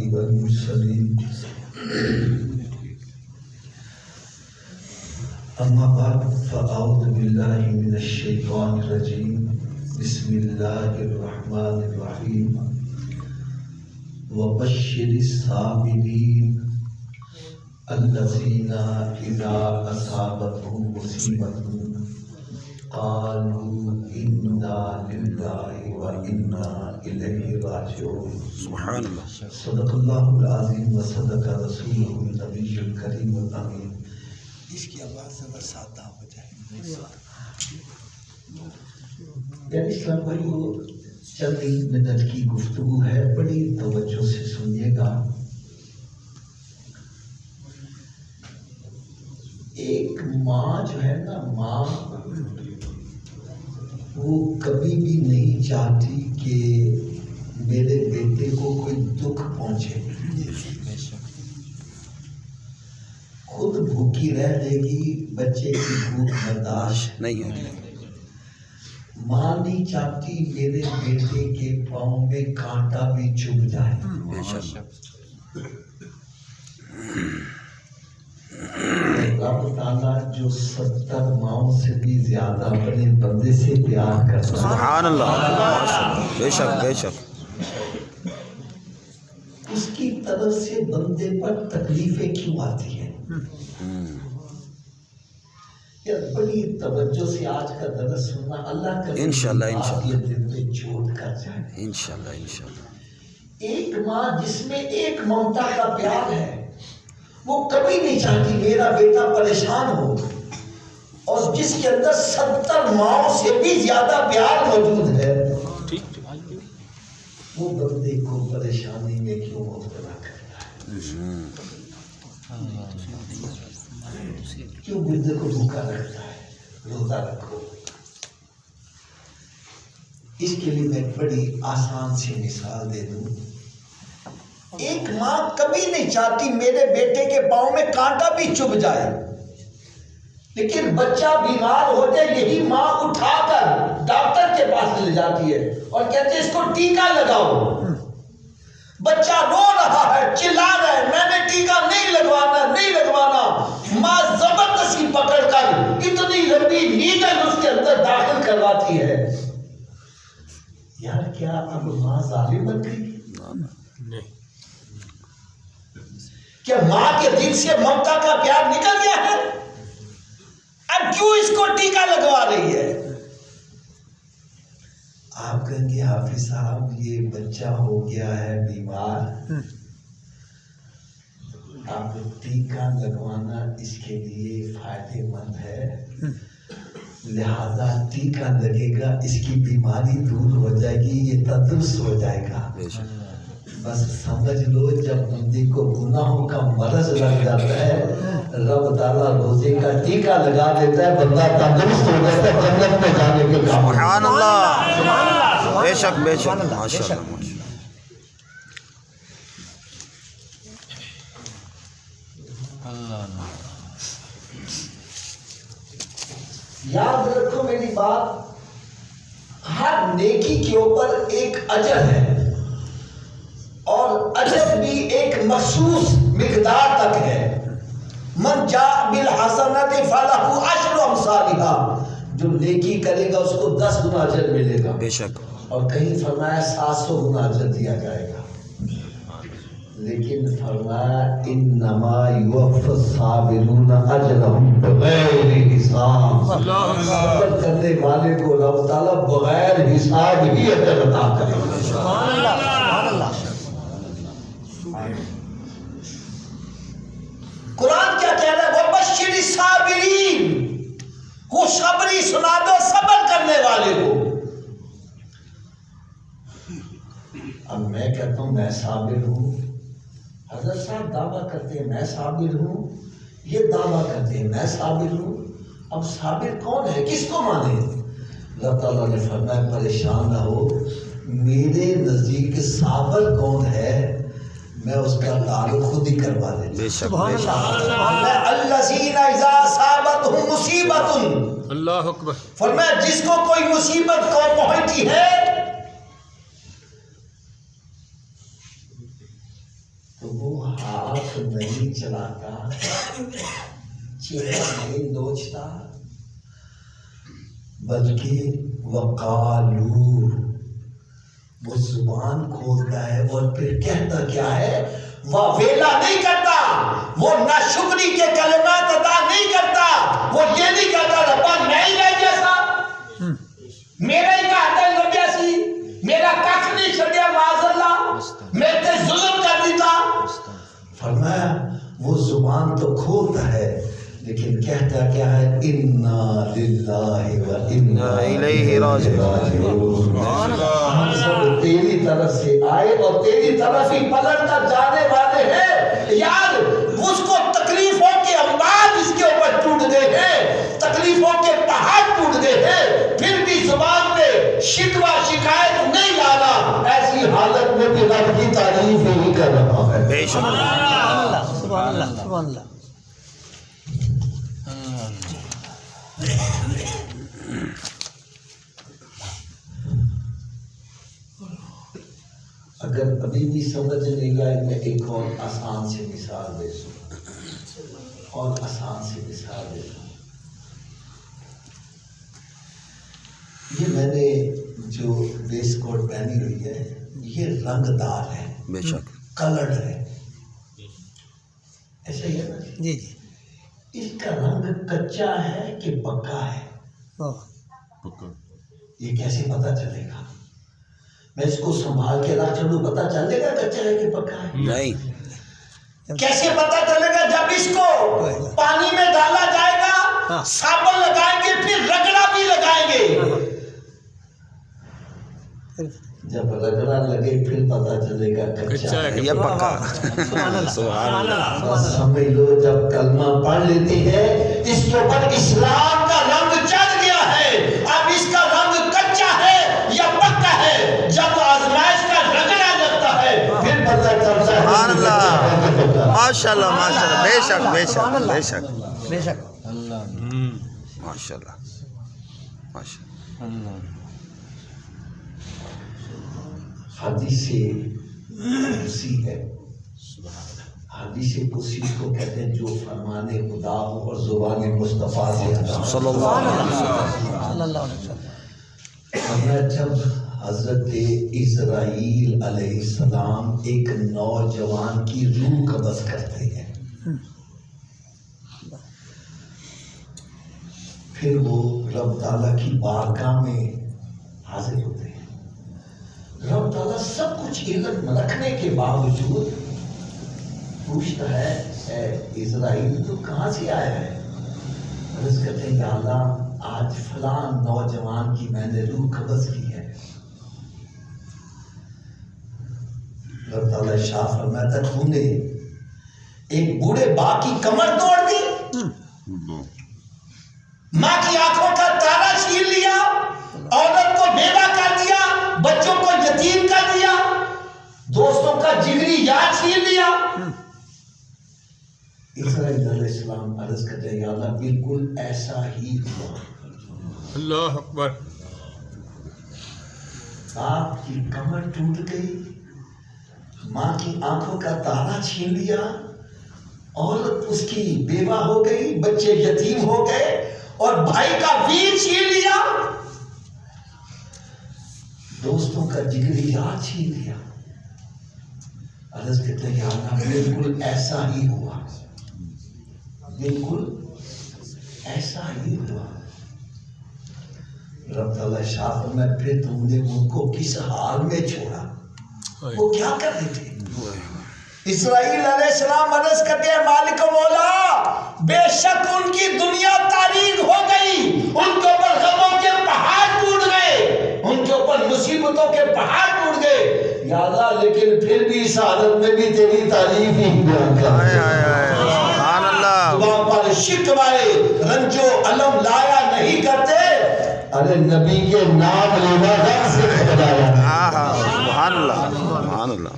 والمرسلين أما بعد فأعوذ بالله من الشيطان الرجيم بسم الله الرحمن الرحيم وبشر الصابرين الذين إذا أصابتهم مصيبة قالوا إنا لله وإنا إليه راجعون سبحان اللہ. صدق اللہ العظیم وصدق رسولہ النبی الکریم الامین. اس کی آواز ذرا سادہ ہو جائے. یعنی اسلام بھائیو چند ایک منٹ کی گفتگو ہے، بڑی توجہ سے سنیے گا. ایک ماں جو ہے نا، ماں وہ کبھی بھی نہیں چاہتی کہ میرے بیٹے کو کوئی دکھ پہنچے. خود بھوکی رہ لے گی، بچے کی بھوک برداشت نہیں ہوگی. ماں نہیں چاہتی میرے بیٹے کے پاؤں میں کانٹا بھی چبھ جائے. بے شک. رب تعالیٰ جو 70 ماؤں سے بھی زیادہ اپنے بندے سے پیار کرتا ہے. سبحان اللہ. بے شک بے شک. اس کی طرف سے بندے پر تکلیفیں کیوں آتی ہیں؟ یار بڑی توجہ سے آج کا درس سننا. اللہ کا انشاءاللہ انشاءاللہ دل پہ چوٹ کر جائے. انشاءاللہ انشاءاللہ. ایک ماں جس میں ایک ممتا کا پیار ہے، وہ کبھی نہیں چاہتی میرا بیٹا پریشان ہو، اور جس کے اندر 70 ماؤں سے بھی زیادہ پیار موجود ہے، وہ بندے کو پریشانی میں کیوں مبتلا کرتا ہے؟ کیوں بندے کو بھوکا رکھتا ہے؟ روزہ رکھو. اس کے لیے میں بڑی آسان سی مثال دے دوں. ایک ماں کبھی نہیں چاہتی میرے بیٹے کے پاؤں میں کانٹا بھی چبھ جائے، لیکن بچہ بیمار ہو جائے، یہی ماں اٹھا کر ڈاکٹر کے پاس لے جاتی ہے اور کہتے ہیں اس کو ٹیکا لگاؤ. بچہ رو رہا ہے، چلا رہا ہے، میں نے ٹیکا نہیں لگوانا نہیں لگوانا. ماں زبردستی پکڑ کر اتنی لمبی نیڈل اس کے اندر داخل کرواتی ہے. یار کیا اب ماں ظالم بن گئی؟ نہیں. کیا ماں کے دل سے ممتا کا پیار نکل گیا ہے؟ اب کیوں اس کو ٹیکا لگوا رہی ہے؟ آپ کہیں گے حافظ صاحب یہ بچہ ہو گیا ہے بیمار، اب ٹیکا لگوانا اس کے لیے فائدے مند ہے، لہذا ٹیکا لگے گا، اس کی بیماری دور ہو جائے گی، یہ تندرست ہو جائے گا. بس سمجھ لو جب بندے کو گناہوں کا مرض لگ جاتا ہے، رب تعالیٰ روزے کا ٹیکا لگا دیتا ہے، بندہ تندرست ہو جاتا ہے، جنت میں جانے کے کام. سبحان اللہ. بے شک بے شک. ماشاء اللہ. یاد رکھو میری بات، ہر نیکی کے اوپر ایک اجر ہے، اور اجر بھی ایک مخصوص مقدار تک ہے. من جاء بالحسنۃ فلہ عشر امثالھا، جو نیکی کرے گا اس کو 10 گنا اجر ملے گا. بے شک. اور کہیں فرمایا 700 گنا اجر دیا جائے گا. لیکن فرمایا انما یوفی الصابرون اجرهم بغیر حساب. صبر کرنے والے کو رب تعالیٰ بغیر حساب ہی اجر عطا کرے گا. سبحان اللہ. قرآن کیا کہہ رہا ہے؟ وَبَشِّرِ الصَّابِرِينَ، خوشخبری سنا دو صبر کرنے والے کو. اب میں کہتا ہوں میں صابر ہوں، حضرت صاحب دعویٰ کرتے ہیں میں صابر ہوں، یہ دعویٰ کرتے ہیں میں صابر ہوں. اب صابر کون ہے، کس کو مانے؟ اللہ تعالیٰ نے فرمایا پریشان نہ ہو، میرے نزدیک صابر کون ہے میں اس کا تعلق خود ہی کروا دیتا. بے شک. الذین اذا اصابتہم مصیبۃ، اللہ اکبر. فرمایا جس کو کوئی مصیبت کو پہنچی ہے تو وہ ہاتھ نہیں چلاتا، چہرہ نہیں نوچتا، بلکہ وقالو، وہ زبان کھولتا ہے اور پھر کہتا کیا ہے؟ وہ ویلا نہیں کرتا، وہ ناشکری کے کلمات ادا نہیں کرتا، وہ یہ نہیں کہتا ربا میں ہی رہ جیسا، میرا ہی کہتا ہے لبیا سی، میرا کچھ نہیں چھڑیا معاذ اللہ، میں تے ظلم کر دیتا۔ فرمایا وہ زبان تو کھولتا ہے لیکن کہتا کیا ہے؟ انا للہ و انا الیہ راجعون۔ ہم سب تیری طرف سے آئے اور تیری طرف ہی پلٹ کر جانے والے ہیں۔ یار اس کو تکلیفوں کے امبار اس کے اوپر ٹوٹ گئے ہیں، تکلیفوں کے پہاڑ ٹوٹ گئے ہیں، پھر بھی زبان پہ شکوہ شکایت نہیں لانا، ایسی حالت میں بھی رب کی تعریف نہیں کر رہا ہے۔ بے شک سبحان اللہ سبحان اللہ۔ اگر ابھی بھی سمجھ نہیں گئے میں ایک اور آسان سی مثال دے دوں، اور آسان سی مثال دے دوں۔ یہ میں نے جو ویسٹ کوٹ پہنی ہوئی ہے یہ رنگ دار ہے، بے شک کلرڈ ہے، ایسا ہی ہے نا؟ جی جی اس کا رنگ کچا ہے کہ پکا ہے؟ یہ کیسے پتا چلے گا؟ میں اس کو سنبھال کے رکھ چلوں پتا چلے گا کچا ہے کہ پکا ہے؟ نہیں۔ کیسے پتا چلے گا؟ جب اس کو پانی میں ڈالا جائے گا، صابن لگائیں گے، پھر رگڑا بھی لگائیں گے، جب رگڑا لگے پھر پتا چلے گا کچا ہے یہ پکا۔ سبحان اللہ بس سمجھ لو جب کلمہ پڑھ لیتی ہے اس کے اوپر اسلام کا رنگ چڑھ گیا ہے، اب اس کا رنگ کچا ہے یا پکا ہے، جب آزمائش کا رگڑا لگتا ہے پھر پتا چلتا ہے۔ سبحان اللہ، ماشاء اللہ ماشاء اللہ، بے شک بے شک بے شک بے شک۔ ماشاء اللہ ماشاء اللہ۔ حدیث قدسی ہے، حدیث قدسی کو کہتے ہیں جو فرمان خدا ہو اور زبان مصطفیٰ سے ادا ہو۔ صلی اللہ علیہ وسلم۔ صلی اللہ علیہ وسلم۔ جب حضرت اسرائیل علیہ السلام ایک نوجوان کی روح قبض کرتے ہیں، پھر وہ رب تعالیٰ کی بارگاہ میں حاضر ہوتے ہیں، رب تعالیٰ سب کچھ علم رکھنے کے باوجود پوچھتا ہے اے اسرائیل تو کہاں سے آیا ہے؟ عرض کرتے ہیں یا اللہ آج فلاں نوجوان کی میں نے روح قبض کی ہے۔ رب تعالیٰ شاہ فرماتا تو نے ایک بوڑھے باپ کی کمر توڑ دی، ماں کی آنکھوں کا تارا چھین لیا، عورت کو بیوہ کر دیا، بچوں کو یتیم کر دیا، دوستوں کا جگری یاد چھین لیا۔ اسرائیل علیہ السلام عرض کرتے ہیں یا اللہ بالکل ایسا ہی ہوا۔ اللہ اکبر۔ باپ کی کمر ٹوٹ گئی، ماں کی آنکھوں کا تارا چھین لیا، عورت اس کی بیوہ ہو گئی، بچے یتیم ہو گئے، اور بھائی کا ویر چھین لیا، دوستوں کا جگری یار چھین لیا۔ عرض کرتے ہیں یا اللہ بالکل ایسا ہی ہوا، بالکل ایسا ہی ہوا۔ رب تعالیٰ شاہ میں پھر تم نے ان کو کس حال میں چھوڑا؟ وہ کیا کر رہے تھے؟ اسرائیل علیہ السلام عرض کرتے ہیں مالک مولا بے شک ان کی دنیا تاریخ ہو گئی، ان کے اوپر غموں کے پہاڑ ٹوٹ گئے، ان کے اوپر مصیبتوں کے پہاڑ ٹوٹ گئے یا اللہ، لیکن پھر بھی اس حالت میں بھی تیری تعریف ہی بیان کرتے ہیں۔ سبحان اللہ۔ وہاں پر شکوائے رنج و علم لایا نہیں کرتے، ارے نبی کے نام لینا غم سے خدایا۔ سبحان اللہ سبحان اللہ۔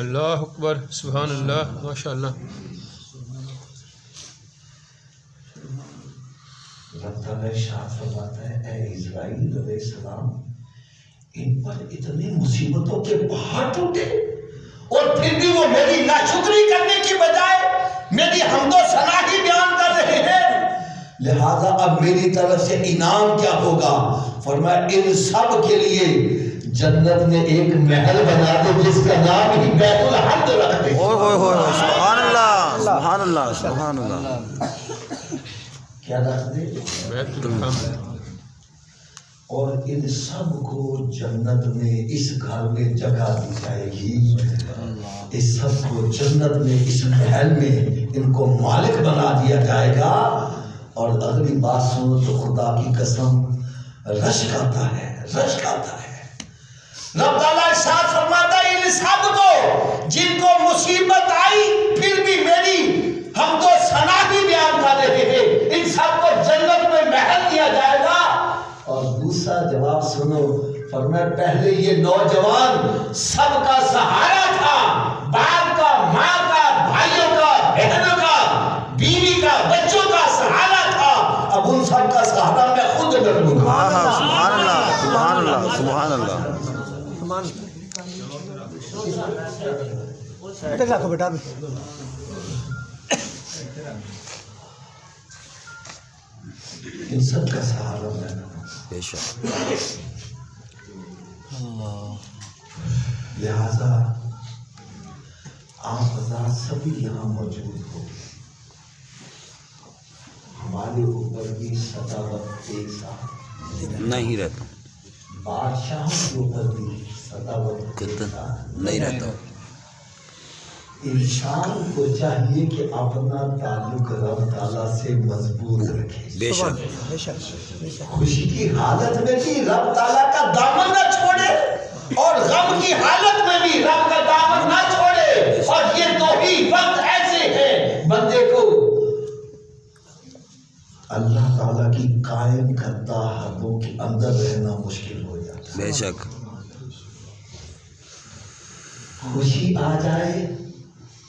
اللہ اکبر، سبحان اللہ، ماشاء اللہ۔ رب تعالیٰ شاہ فرماتا ہے اے اسرائیل علیہ السلام ان پر اتنی مصیبتوں کے پہاڑ ٹوٹے اور پھر بھی وہ میری ناشکری کرنے کی بجائے میری حمد و ثنا ہی بیان کر رہے ہیں، لہذا اب میری طرف سے انعام کیا ہوگا؟ فرمایا ان سب کے لیے جنت میں ایک محل بنا دے جس کا نام ہی بیت الحمد رکھ دے۔ سبحان اللہ سبحان اللہ سبحان اللہ۔ کیا رکھ دے؟ بیت الحمد۔ اور ان سب کو جنت میں اس گھر میں جگہ دی جائے گی، اس سب کو جنت میں اس محل میں ان کو مالک بنا دیا جائے گا۔ اور اگلی بات سنو تو خدا کی قسم رشک آتا ہے، رشک آتا ہے۔ رب تعالیٰ ارشاد فرماتا ہے ان سب کو جن کو مصیبت آئی پھر بھی میری حمد و ثنا ہی بیان کر رہے ہیں، ان سب کو جنت میں محل دیا جائے گا۔ اور دوسرا جواب سنو، فرمایا پہلے یہ نوجوان سب کا سہارا تھا، باپ کا، ماں کا، بھائیوں کا، بہنوں کا، بیوی کا، بچوں کا سہارا تھا، اب ان سب کا سہارا میں خود کر لوں گا۔ سبحان اللہ سبحان اللہ سبحان اللہ۔ ادھر رکھو بیٹا ابھی۔ ان سب کا سہارا میں نے، بے شک۔ لہذا آپ حضرات سبھی یہاں موجود ہو، ہمارے اوپر بھی صداوت ایک ساتھ نہیں رہتا بادشاہوں کے اوپر بھی صداوت ایک ساتھ نہیں رہتا۔ انسان کو چاہیے کہ اپنا تعلق رب تعالیٰ سے مضبوط رکھے، بے شک بے شک بے شک۔ خوشی کی حالت میں بھی رب تعالیٰ کا دامن نہ چھوڑے، اور غم کی حالت میں بھی رب کا دامن نہ چھوڑے۔ اور یہ دو ہی وقت ایسے ہیں بندے کو اللہ تعالیٰ کی قائم کردہ حدوں کے اندر رہنا مشکل ہو جاتا ہے۔ بے شک۔ خوشی آ جائے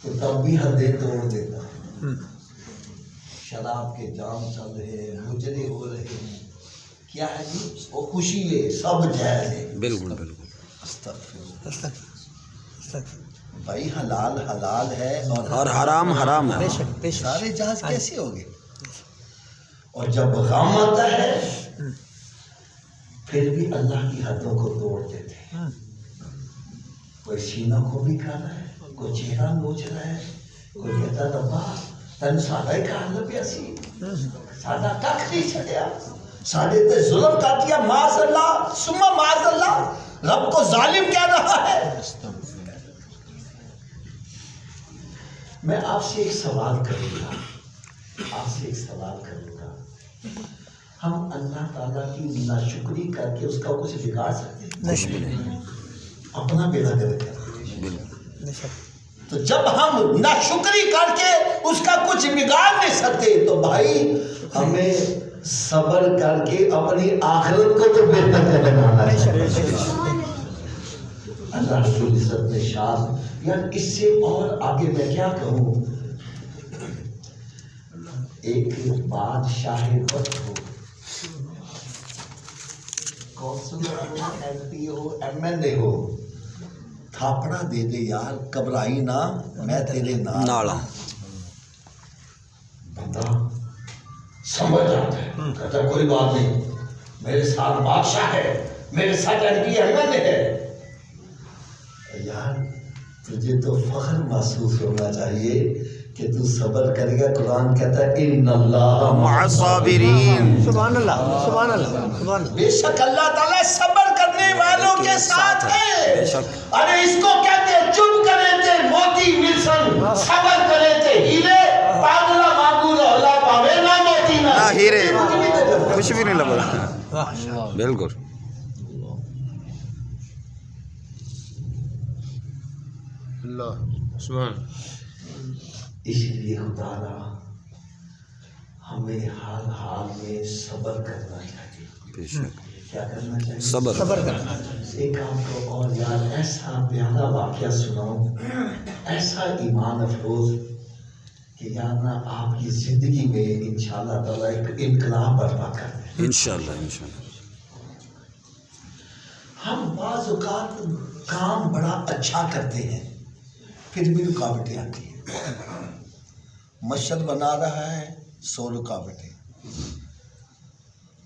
تو تب بھی حدیں توڑ دیتا ہے، شراب کے جام چل رہے ہیں، مجرے ہو رہے ہیں، کیا ہے جی وہ خوشی لے، سب جائز ہے۔ بالکل بالکل۔ بھائی حلال حلال ہے اور حرام حرام ہے۔ بے شک بے شک۔ سارے جہاز کیسے ہوگے؟ اور جب غم آتا ہے پھر بھی اللہ کی حدوں کو توڑ دیتے ہیں۔ کوئی سینہ کو بھی کھا رہا ہے، کوئی چہرہ نوچ رہا ہے، کوئی کہتا ربا تن ساڑھا ہی کھا لو پیاسی، ساڑھا کھ نہیں چھڑیا، ساڑھے تے ظلم کر دیا، معاذ اللہ ثم معاذ اللہ، رب کو ظالم کہہ رہا ہے۔ میں آپ سے ایک سوال کروں گا، ہم اللہ تعالیٰ کی ناشکری کر کے اس کا کچھ بگاڑ سکتے ہیں؟ کچھ بھی نہیں۔ اپنا بیڑا گرک کرتے ہیں۔ بے شک۔ تو جب ہم ناشکری کر کے اس کا کچھ بگاڑ نہیں سکتے تو بھائی ہمیں صبر کر کے اپنی آخرت کو تو بہتر کر بنانا ہے۔ اللہ رب العزت نے شان، یار اس سے اور آگے میں کیا کہوں؟ ایک بادشاہ وقت ہو، کونسلر ہو، ایم پی ہو، ایم ایل اے ہو، تھاپڑا دے دے یار، گھبرائی نہ، میں تیرے نال ہوں۔ بندہ سمجھ جاتا ہے، کہتا ہے کوئی بات نہیں، میرے ساتھ بادشاہ ہے، میرے ساتھ ایم پی ایم ایل اے ہے۔ یار تجھے تو فخر محسوس ہونا چاہیے کہ تو صبر کرے گا۔ قرآن کہتا ہے ان اللہ مع الصابرین۔ سبحان اللہ سبحان اللہ سبحان اللہ۔ بے شک اللہ تعالیٰ صبر کرنے والوں کے ساتھ ہے۔ بے شک۔ ارے اس کو کہتے ہیں چپ کرے تھے موتی ولسن، صبر کرے تھے ہیرے، پاگلا معبود اللہ پاوے نہ موتی نہ ہیرے، کچھ بھی نہیں لگا۔ بالکل۔ اللہ سبحان۔ اس لیے خدا را ہمیں حال حال میں صبر کرنا چاہیے۔ بے شک۔ کیا کرنا چاہیے؟ صبر۔ صبر کرنا۔ ایک آپ کو اور یار ایسا پیارا واقعہ سناؤں، ایسا ایمان افروز کہ یار آپ کی زندگی میں انشاءاللہ تعالیٰ ایک انقلاب برپا کر دیں۔ انشاءاللہ انشاءاللہ۔ ہم بعض اوقات کام بڑا اچھا کرتے ہیں، پھر بھی رکاوٹیں آتی ہیں. مسجد بنا رہا ہے 100 رکاوٹیں.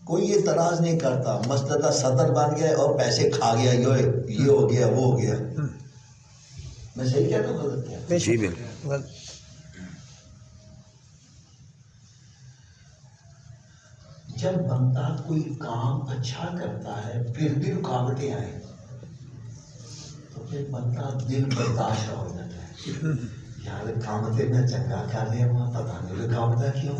کوئی اعتراض نہیں کرتا. مسجد کا صدر بن گیا اور پیسے کھا گیا, یہ ہو گیا وہ ہو گیا. میں صحیح کہتا ہوں غلط کیا؟ جی بالکل. جب بندہ کوئی کام اچھا کرتا ہے پھر بھی رکاوٹیں آئیں تو پھر بندہ دل برداشت ہو جاتا ہے. یار کام تے میں چنگا کر رہا ہوں, پتہ نہیں رکاوٹیں کیوں.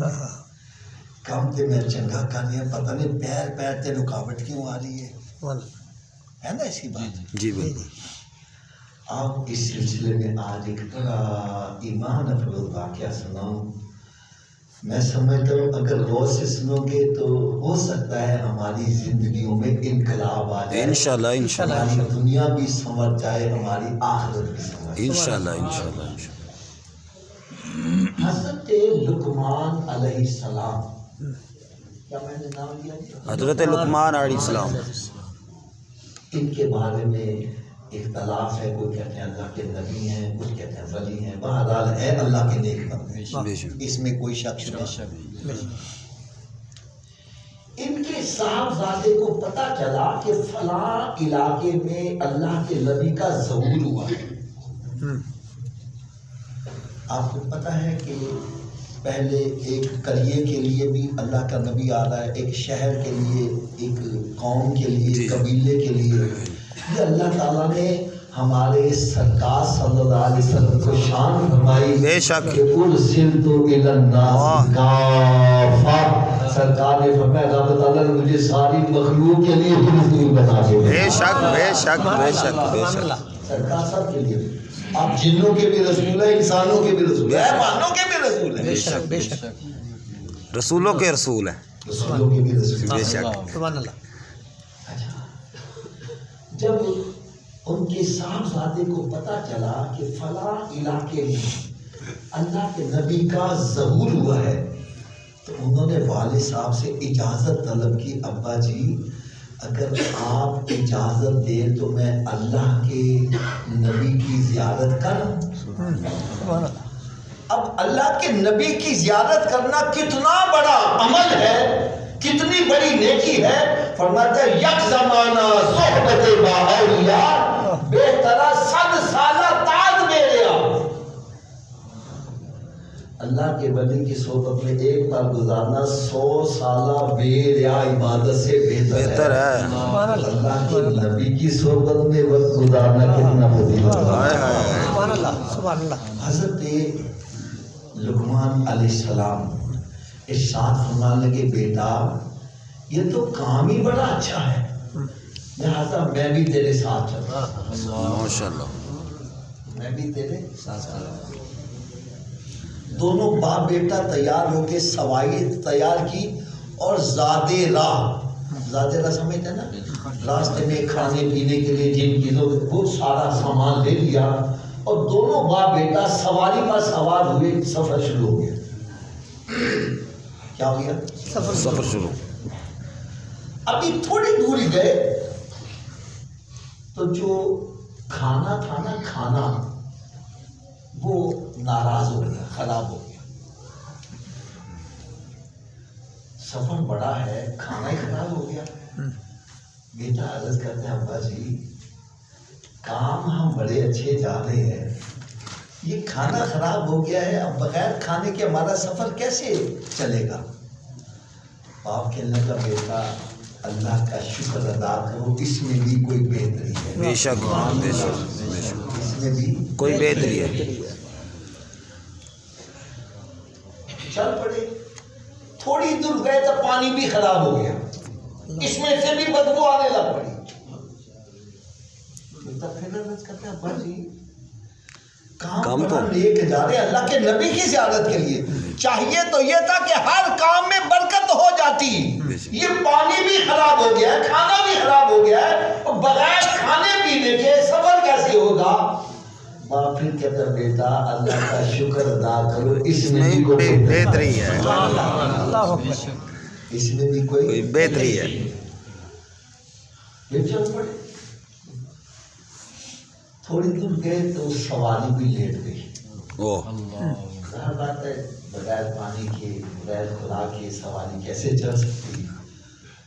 کام تے میں چنگا کر رہا ہوں, پتہ نہیں پیر تے رکاوٹ کیوں آ رہی ہے نا ایسی بات. جی بالکل. آپ اس سلسلے میں آج ایک بڑا ایمان افروز واقعہ سناؤں. میں سمجھتا ہوں اگر غور سے سنو گے تو ہو سکتا ہے ہماری زندگیوں میں انقلاب آ جائے. انشاءاللہ انشاءاللہ ہماری دنیا بھی سمجھ جائے, ہماری آخرت بھی سمجھ جائے. انشاءاللہ انشاءاللہ. حضرت لقمان علیہ السلام, کیا میں نے نام لیا؟ حضرت لقمان علیہ السلام. ان کے بارے میں اختلاف ہے. کوئی کہتے ہیں اللہ کے نبی ہیں, کچھ کہتے ہیں ولی ہیں. بہرحال ہے اللہ کے نیک بندے, اس میں کوئی شک نہیں. ان کے صاحبزادے کو پتہ چلا کہ فلاں علاقے میں اللہ کے نبی کا ظہور ہوا ہے. آپ کو پتہ ہے کہ پہلے ایک قریے کے لیے بھی اللہ کا نبی آ رہا ہے, ایک شہر کے لیے, ایک قوم کے لیے, قبیلے کے لیے. یہ اللہ تعالیٰ نے ہمارے سرکار صلی اللہ علیہ وسلم کو شان فرمائی بے شک کہ ارسلت الی الناس کافہ. سرکار نے فرمایا اللہ تعالیٰ نے مجھے ساری مخلوق کے لیے رسول بنا دیا. بے شک بے شک بے شک بے شک. سرکار سب کے لیے, آپ جنوں کے بھی رسول ہیں, انسانوں کے بھی رسول ہیں, حیوانوں کے بھی رسول ہیں. بے شک بے شک. رسولوں کے رسول ہیں. رسولوں کے بھی رسول ہیں. بے شک. سبحان اللہ. جب ان کے صاحبزادے کو پتہ چلا کہ فلاں علاقے میں اللہ کے نبی کا ظہور ہوا ہے تو انہوں نے والد صاحب سے اجازت طلب کی. ابا جی اگر آپ اجازت دیں تو میں اللہ کے نبی کی زیارت کروں. سبحان اللہ. اب اللہ کے نبی کی زیارت کرنا کتنا بڑا عمل ہے, کتنی بڑی نیکی ہے. فرماتا ہے یک زمانہ صحبت با اولیاء بہترا 100 سالہ تاج میرے آپ. اللہ کے ولی کی صحبت میں ایک بار گزارنا 100 سالہ بے ریا عبادت سے بہتر ہے. اللہ کے نبی کی صحبت میں وقت گزارنا کتنا فضیلت ہے. سبحان اللہ سبحان اللہ. حضرت لقمان علیہ السلام ارشاد فرمانے لگے بیٹا یہ تو کام ہی بڑا اچھا ہے, لہٰذا میں بھی تیرے ساتھ چل رہا ہوں. ماشاءاللہ. میں بھی تیرے ساتھ چل رہا ہوں. دونوں باپ بیٹا تیار ہو کے سوائی تیار کی اور زادے راہ سمجھتے ہیں نا, راستے میں کھانے پینے کے لیے جن چیزوں وہ سارا سامان لے لیا اور دونوں باپ بیٹا سواری پر سوار ہوئے. سفر شروع ہو گیا. کیا ہو گیا؟ سفر شروع. ابھی تھوڑی دوری گئے تو جو کھانا تھا نا, کھانا وہ ناراض ہو گیا, خراب ہو گیا. سفر بڑا ہے, کھانا ہی خراب ہو گیا. بیٹا عرض کرتے ہیں ابا جی کام ہم بڑے اچھے جا رہے ہیں, یہ کھانا خراب ہو گیا ہے, اب بغیر کھانے کے ہمارا سفر کیسے چلے گا؟ باپ کہنے کا بیٹا اللہ کا شکر ادا کرو, اس میں بھی کوئی بہتری ہے. بے شک بے شک بے شک. اس میں بھی کوئی بہتری ہے. چل پڑے. تھوڑی دور گئے تو پانی بھی خراب ہو گیا, اس میں سے بھی بدبو آنے لگ پڑی. ابا جی کام پر لے کے جا رہے اللہ کے نبی کی زیارت کے لیے, چاہیے تو یہ تھا کہ ہر کام میں برکت ہو جاتی. یہ پانی بھی خراب ہو گیا ہے, کھانا بھی خراب ہو گیا ہے, اور بغیر کھانے پینے کے سفر کیسے ہوگا؟ باپ پھر کہتا بیٹا اللہ کا شکر ادا کرو, اس میں بھی کوئی بہتری ہے. اللہ اکبر. اس میں بھی کوئی بہتری ہے. پھر چل پڑے. تھوڑی دور گئے تو سواری بھی لیٹ گئی. او ظاہر بات ہے بغیر پانی کے بغیر خوراک کے سواری کیسے چل سکتی.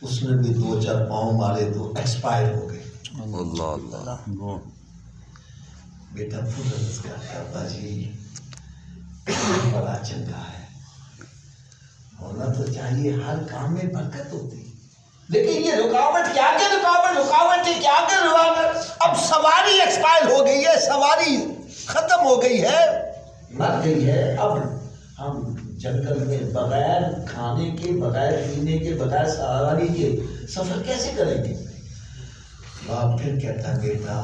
اس میں بھی 2-4 پاؤں مارے تو ایکسپائر ہو گئے. اللہ اللہ. بیٹا خود عرض کرتا ابا جی بڑا چنگا ہے, ہونا تو چاہیے, ہر کام میں برکت ہوتی, لیکن یہ رکاوٹ کیا کہ رکاوٹ ہے کیا کہ رکاوٹ. اب سواری ایکسپائر ہو گئی ہے, سواری ختم ہو گئی ہے, مر گئی ہے. اب ہم جنگل میں بغیر کھانے کے, بغیر پینے کے, بغیر سواری کے سفر کیسے کریں گے. باپ پھر کہتا بیٹا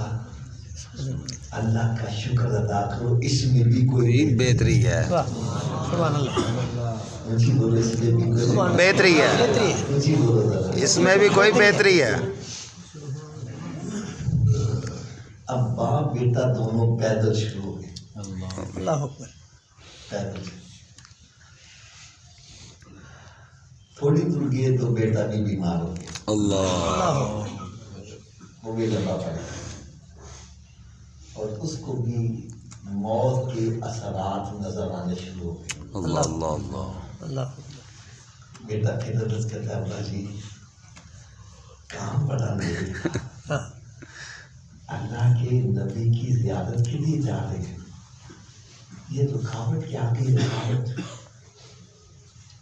اللہ کا شکر ادا کرو, اس میں بھی کوئی بہتری ہے, سبحان اللہ. اونچی بولو, اس میں بھی کوئی بہتری ہے, اونچی بولو ذرا. اس میں بھی کوئی بہتری ہے. اب باپ بیٹا دونوں پیدل شروع ہو گئے, اللہ اکبر. پیدل. تھوڑی دور گئے تو بیٹا بھی بیمار ہو گیا, اللہ وہ بھی لمبا پڑا, اور اس کو بھی موت کے اثرات نظر آنے شروع ہو گئے. اللہ اللہ اللہ. اللہ بیٹا پھر عرض کرتا ہے ابا جی کام پڑا میرے, ہاں اللہ کے نبی کی زیارت کے لیے جا رہے ہیں, یہ رکاوٹ کیا گئی رکاوٹ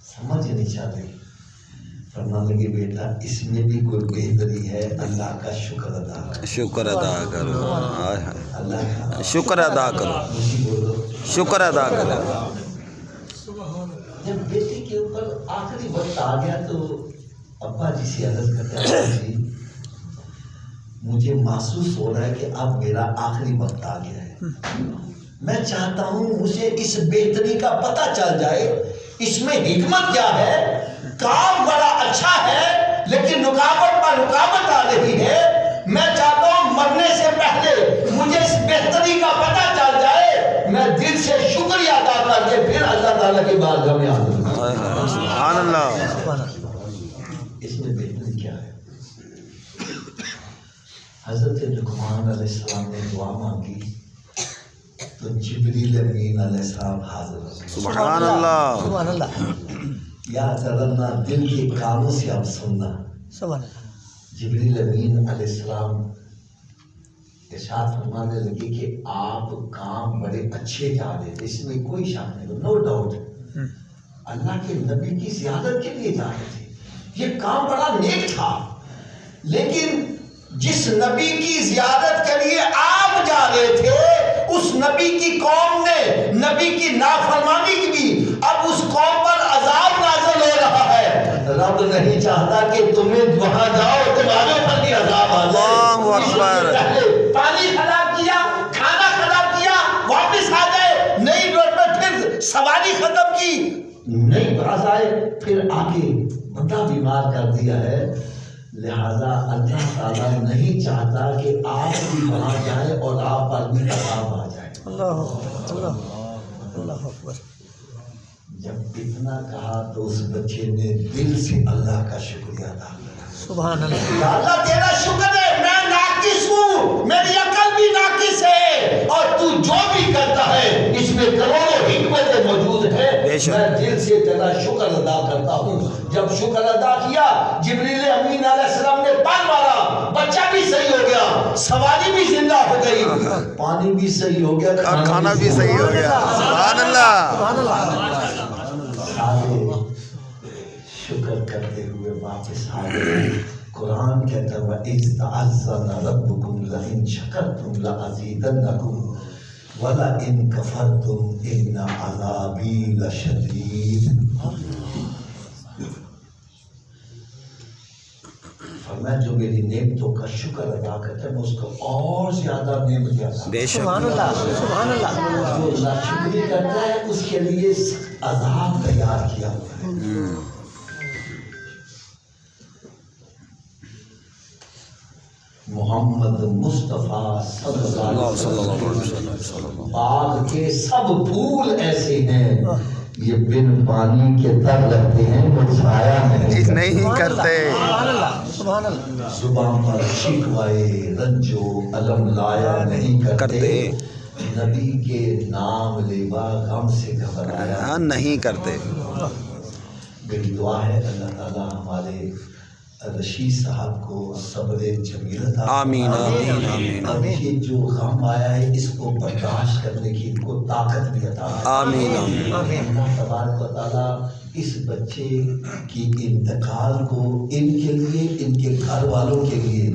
سمجھ نہیں چاہتے. فرمانے لگے بیٹا اس میں بھی کوئی بہتری ہے, اللہ کا شکر ادا کرو, شکر ادا کرو, اللہ کا شکر ادا کرو, خوشی بولو. شکر ادا کرو. جب بیٹے کے اوپر آخری وقت آ گیا تو ابا جی سے عرض کرتا ہے ابا جی مجھے محسوس ہو رہا ہے کہ اب میرا آخری وقت آ گیا ہے, میں چاہتا ہوں مجھے اس بہتری کا پتہ چل جائے, اس میں حکمت کیا ہے. کام بڑا اچھا ہے لیکن رکاوٹ پر رکاوٹ آ رہی ہے, میں چاہتا ہوں مرنے سے پہلے مجھے اس بہتری کا پتہ چل جائے, میں دل سے شکریہ ادا کر کے پھر اللہ تعالیٰ کی بارگاہ میں آؤں. سبحان اللہ. سبحان اللہ. اس میں بہتری کیا ہے. حضرت لقمان علیہ السلام نے دعا مانگی تو جبریل امین علیہ السلام حاضر ہو گئے. سبحان اللہ. سبحان اللہ. یاد کرنا دل کے کانوں سے اب سننا. سبحان اللہ. جبریل امین علیہ السلام ارشاد فرمانے لگے کہ آپ کام بڑے اچھے جا رہے تھے, اس میں کوئی شک نہیں, نو ڈاؤٹ. اللہ کے نبی کی زیارت کے لیے جا رہے تھے, یہ کام بڑا نیک تھا, لیکن جس نبی کی زیارت کے لیے آپ جا رہے تھے اس نبی کی قوم نے نبی کی نافرمانی کی, اب اس قوم پر عذاب نازل ہو رہا ہے. رب نہیں چاہتا کہ تمہیں وہاں جاؤ تمہارے اوپر بھی عذاب آ جائے. اللہ اکبر. پانی خراب کیا, کھانا خراب کیا, واپس آ جائے, نئی روڈ پہ پھر سواری ختم کی, نئی باز آئے, پھر آگے بندہ بیمار کر دیا ہے. لہذا اللہ تعالیٰ نہیں چاہتا کہ آپ بھی وہاں جائیں اور آپ پر بھی عذاب آ جائے. اللہ اللہ اللہ اکبر. جب اتنا کہا تو اس بچے نے دل سے اللہ کا شکریہ ادا کیا. سبحان اللہ. یا اللہ تیرا شکر ہے, میں ناقص ہوں, میری عقل بھی ناقص ہے, اور تو جو بھی کرتا ہے اس میں کروڑوں حکمتیں موجود ہیں. میں دل سے تیرا شکر ادا کرتا ہوں. جب شکر ادا کیا جبریل امین علیہ السلام نے پان مارا, بچہ بھی صحیح ہو گیا, سواری بھی زندہ ہو گئی, پانی بھی صحیح ہو گیا, اور کھانا بھی صحیح ہو گیا. سبحان اللہ. سبحان اللہ. سارے شکر کرتے ہوئے واپس آ گئے. قرآن کہتا ہے وَإِذْ تَعَذَّنَ رَبُّكُمْ لَئِن شَكَرْتُمْ لَأَزِيدَنَّكُمْ وَلَئِن كَفَرْتُمْ إِنَّ عَذَابِي لَشَدِيدٌ. فرمایا جو میری نعمتوں کا شکر ادا کرتا ہے میں اس کو اور زیادہ نعمت دیتا. بے شک. سبحان اللہ. سبحان اللہ. جو ناشکری کرتا ہے اس کے لیے عذاب تیار کیا ہوا ہے. محمد مصطفیٰ صلی اللہ علیہ وسلم باغ کے سب پھول ایسے ہیں یہ بن پانی کے تر لگتے ہیں وہ ضائع نہیں کرتے. سبحان اللہ سبحان اللہ. زبان پر شکوائے رنج و علم لایا نہیں کرتے. نبی کے نام لیوا غم سے گھبرایا نہیں کرتے. میری دعا ہے اللہ تعالیٰ ہمارے رشید صاحب کو صبر جمیل عطا فرمائے. آمین آمین آمین. اب یہ جو غم آیا ہے اس کو برداشت کرنے کی ان کو طاقت بھی عطا فرمائے. آمین آمین. اللہ تبارک و تعالیٰ اس بچے کی انتقال کو ان کے لیے ان کے گھر والوں کے لیے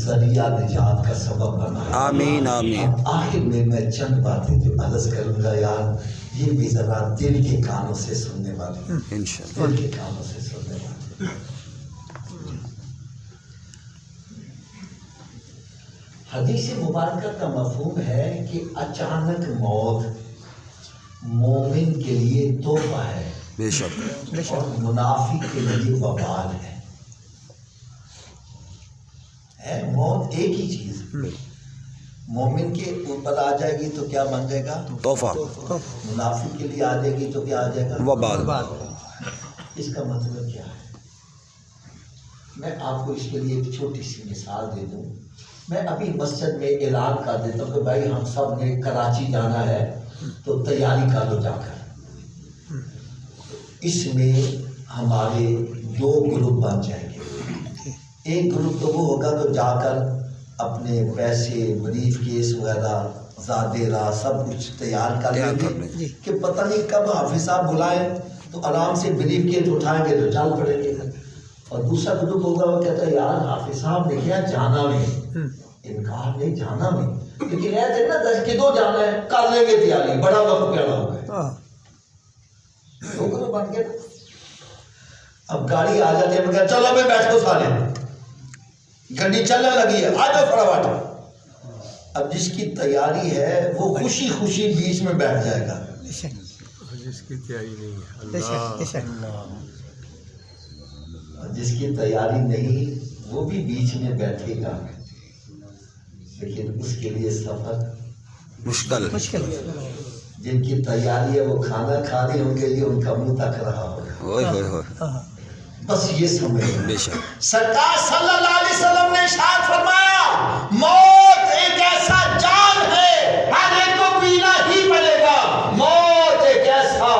ذریعہ نجات کا سبب بنائے. آمین آمین. اب آخر میں چند باتیں جو عرض کروں گا یار یہ بھی ذرا دل کے کانوں سے سننے والی انشاءاللہ. دل کے کانوں سے سننے والی. حدیث مبارکہ کا مفہوم ہے کہ اچانک موت مومن کے لیے تحفہ ہے بے شک. اور منافق کے لیے وبال ہے. موت ایک ہی چیز. مومن کے اوپر آ جائے گی تو کیا بن جائے گا؟ تحفہ. منافق کے لیے آ جائے گی تو کیا آ جائے گا؟ وبال. اس کا مطلب کیا ہے؟ میں آپ کو اس کے لیے ایک چھوٹی سی مثال دے دوں. میں ابھی مسجد میں اعلان کر دیتا ہوں کہ بھائی ہم سب نے کراچی جانا ہے تو تیاری کر لو جا کر. اس میں ہمارے دو گروپ بن جائیں گے. ایک گروپ تو وہ ہوگا تو جا کر اپنے پیسے بریف کیس وغیرہ زادے راہ سب کچھ تیار کر لیں گے کہ پتہ نہیں کب حافظ صاحب بلائیں تو آرام سے بریف کیس اٹھائیں گے تو چل پڑیں گے. اور دوسرا گروپ ہوگا وہ کہتا ہے یار حافظ صاحب نے کیا جانا میں انکار نہیں جانا میں لیکن یہ دیکھنا 10 کدو جانا ہے کر لیں گے تیاری بڑا وقت پیڑا ہو گیا. دو گروپ بن گئے. اب گاڑی آ جاتی ہے میں کہا چلو میں بیٹھو سارے گاڑی چلنے لگی ہے آ جاؤ فٹافٹ. اب جس کی تیاری ہے وہ خوشی خوشی بیچ میں بیٹھ جائے گا. جس کی تیاری نہیں ہے جس کی تیاری نہیں وہ بھی بیچ میں بیٹھے گا لیکن اس کے لیے سفر مشکل. جن کی تیاری ہے وہ کھانا کھا رہے ان کے لیے ان کا منہ تک رہا ہوگا. ہوئے ہوئے ہوئے. بس یہ سمجھ بے شک. سرکار صلی اللہ علیہ وسلم نے ارشاد فرمایا موت ایک ایسا جان ہے ہر ایک کو پینا ہی پڑے گا. موت ایک ایسا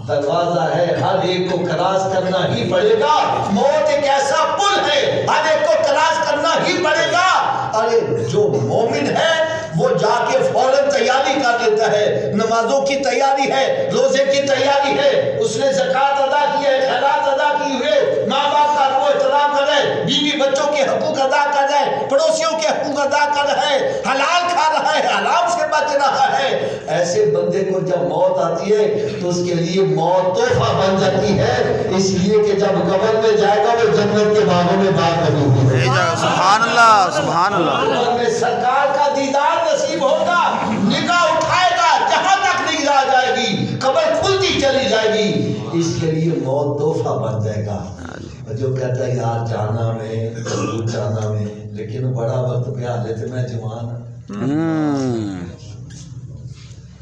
دروازہ ہے ہر ایک کو کراس کرنا ہی پڑے گا. موت ایک ایسا پل ہے ہر ایک کو کراس کرنا ہی پڑے گا. ارے جو مومن ہے وہ جا کے فوراً تیاری کر لیتا ہے. نمازوں کی تیاری ہے روزے کی تیاری ہے اس نے زکوٰۃ ادا کی ہے خیرات ادا کی ہوئے ماں باپ کا وہ احترام کر رہے ہیں بیوی بچوں کے حقوق ادا کر رہے ہیں پڑوسیوں کے حقوق ادا کر رہے ہیں حلال کھا رہا ہے حرام سے بچ رہا ہے. ایسے بندے کو جب موت آتی ہے تو اس کے لیے موت تحفہ بن جاتی ہے. اس لیے کہ جب قبر میں جائے گا وہ جنت کے باغوں میں باغ بنی ہوئی. سبحان اللہ سبحان اللہ. میں سرکار کا دیدار نصیب ہوگا نگاہ اٹھائے گا جہاں تک نگاہ جائے گی قبر کھلتی چلی جائے گی. اس کے لیے موت تحفہ بن جائے گا. جو کہتا ہے یار جانا میں ضرور جانا میں لیکن بڑا وقت پہ حالے تھے میں جوان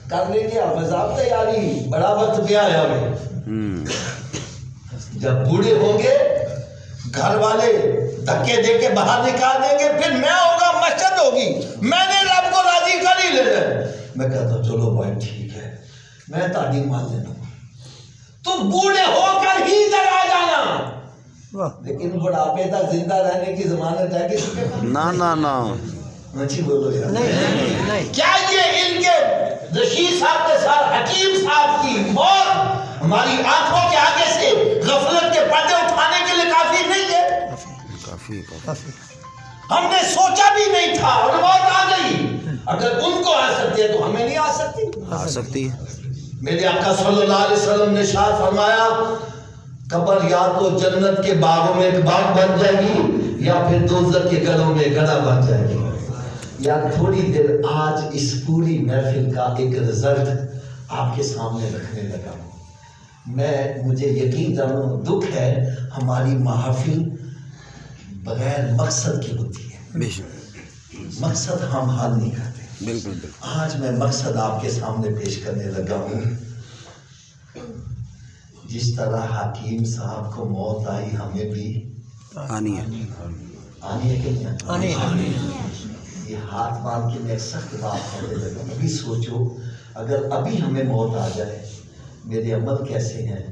کر لیں گے آپ تیاری بڑا وقت پہ آیا میں. جب بوڑھے ہوں گے گھر والے دھکے دے کے باہر نکال دیں گے پھر میں ہوگا مسجد ہوگی میں نے رب کو راضی کر ہی لینا. میں کہتا ہوں چلو بھائی ٹھیک ہے میں تعلیم مان لینا تم بوڑھے ہو کر ہی ادھر آ جانا. لیکن بڑھاپے تک زندہ رہنے کی ضمانت ہے کسی کے پاس؟ نہ جی بولو یار. کیا یہ ان کے رشید صاحب کے ساتھ حکیم صاحب کی موت ہماری آنکھوں کے آگے سے غفلت کے پردے اٹھانے کے لیے کافی نہیں ہے؟ کافی. ہم نے سوچا بھی نہیں تھا اور موت آ گئی. اگر ان کو آ سکتی ہے تو ہمیں نہیں آ سکتی. آ سکتی ہے. میرے آقا صلی اللہ علیہ وسلم نے ارشاد فرمایا قبر یا تو جنت کے باغوں میں ایک باغ بن جائے گی یا پھر دوزخ کے گڑھوں میں گڑھا بن جائے گی. یا تھوڑی دیر آج اس پوری محفل کا ایک رزلٹ آپ کے سامنے رکھنے لگا ہوں. مجھے یقین جانو دکھ ہے ہماری محفل بغیر مقصد کی ہوتی ہے. مقصد ہم حل نہیں کرتے. بالکل. آج میں مقصد آپ کے سامنے پیش کرنے لگا ہوں. جس طرح حکیم صاحب کو موت آئی ہمیں بھی آنی ہے آنی ہے کہ نہیں آنی ہے۔ یہ ہاتھ باندھ کے میں ایک سخت بات کرنے لگا. ابھی سوچو اگر ابھی ہمیں موت آ جائے میرے عمل کیسے ہیں.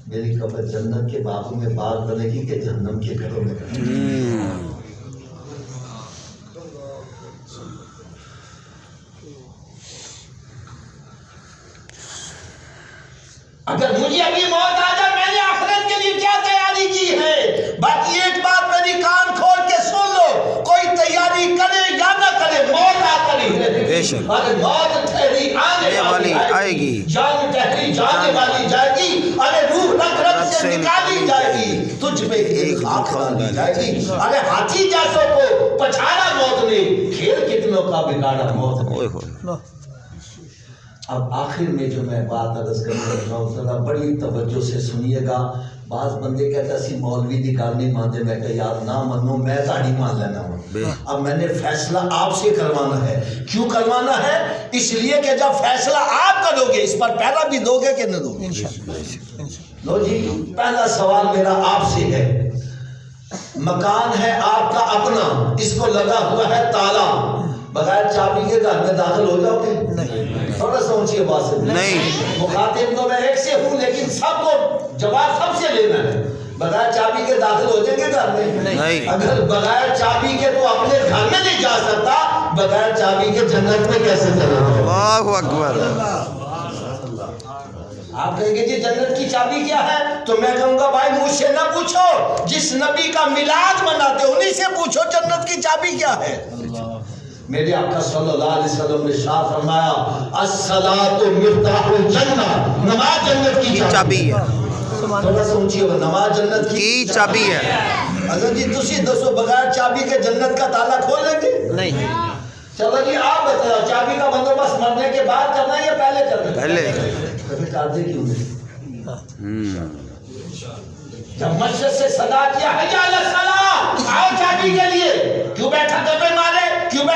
میری قبر جنت کے باغوں میں باغ بنے گی کہ جہنم کے گھروں میں بنے گی. اگر مجھے ابھی موت آ جائے میں نے آخرت کے لیے کیا تیاری کی ہے. باقی ایک بات میری کان کھول کے سن لو, کوئی تیاری کرے یا نہ کرے موت آ کر ہی رہے گی. اگر موت ٹھہری آنے والی آئے گی, جان ٹھہری جانے والی جائے گی. اگر روح رگ رگ سے نکالی جائے گی تجھ پہ ایک خاک ڈالی جائے گی. اگر ہاتھی جیسوں کو پچھاڑا موت نے, کھیل کتنوں کا بگاڑا موت نے. اب آخر میں جو میں بات عرض کرنے لگا ہوں ذرا بڑی توجہ سے سنیے گا. بعض بندے کہتا سی مولوی دی گل نہیں مانتے. میں کہ یار نہ منو, میں گاڑی مان لینا ہوں. اب میں نے فیصلہ آپ سے کروانا ہے. کیوں کروانا ہے؟ اس لیے کہ جب فیصلہ آپ کرو گے اس پر پہلا بھی دو گے کہ نہ دو گے. لو جی, پہلا سوال میرا آپ سے ہے. مکان ہے آپ کا اپنا, اس کو لگا ہوا ہے تالا, بغیر چابی کے گھر میں داخل ہو جاؤ گے؟ تھوڑا سا اونچی آواز سے نہیں. مخاطب تو میں ایک سے ہوں لیکن سب کو جواب سب سے لینا ہے. بغیر چابی کے داخل ہو جائیں گے گھر میں؟ اگر بغیر چابی کے تو اپنے گھر میں نہیں جا سکتا, بغیر چابی کے جنت میں کیسے چلا جائے؟ اللہ اکبر. آپ کہیں گے جی جنت کی چابی کیا ہے, تو میں کہوں گا بھائی مجھ سے نہ پوچھو, جس نبی کا میلاد مناتے انہی سے پوچھو جنت کی چابی کیا ہے. میرے آقا صلی اللہ علیہ وسلم نے شاہ فرمایا الصلاۃ مفتاح الجنہ, نماز جنت کی چابی ہے. تھوڑا سا اونچی ہو, نماز جنت کی چابی ہے. حضرت جی تسی دسو بغیر چابی کے جنت کا تالا کھولیں گے؟ نہیں. چلو جی آپ بتاؤ چابی کا بندوبست مرنے کے بعد کرنا ہے یا پہلے کرنا ہے؟ پہلے. کبھی کاردے کیوں نہیں؟ جب مسجد سے صدا کیا حی علی الصلاۃ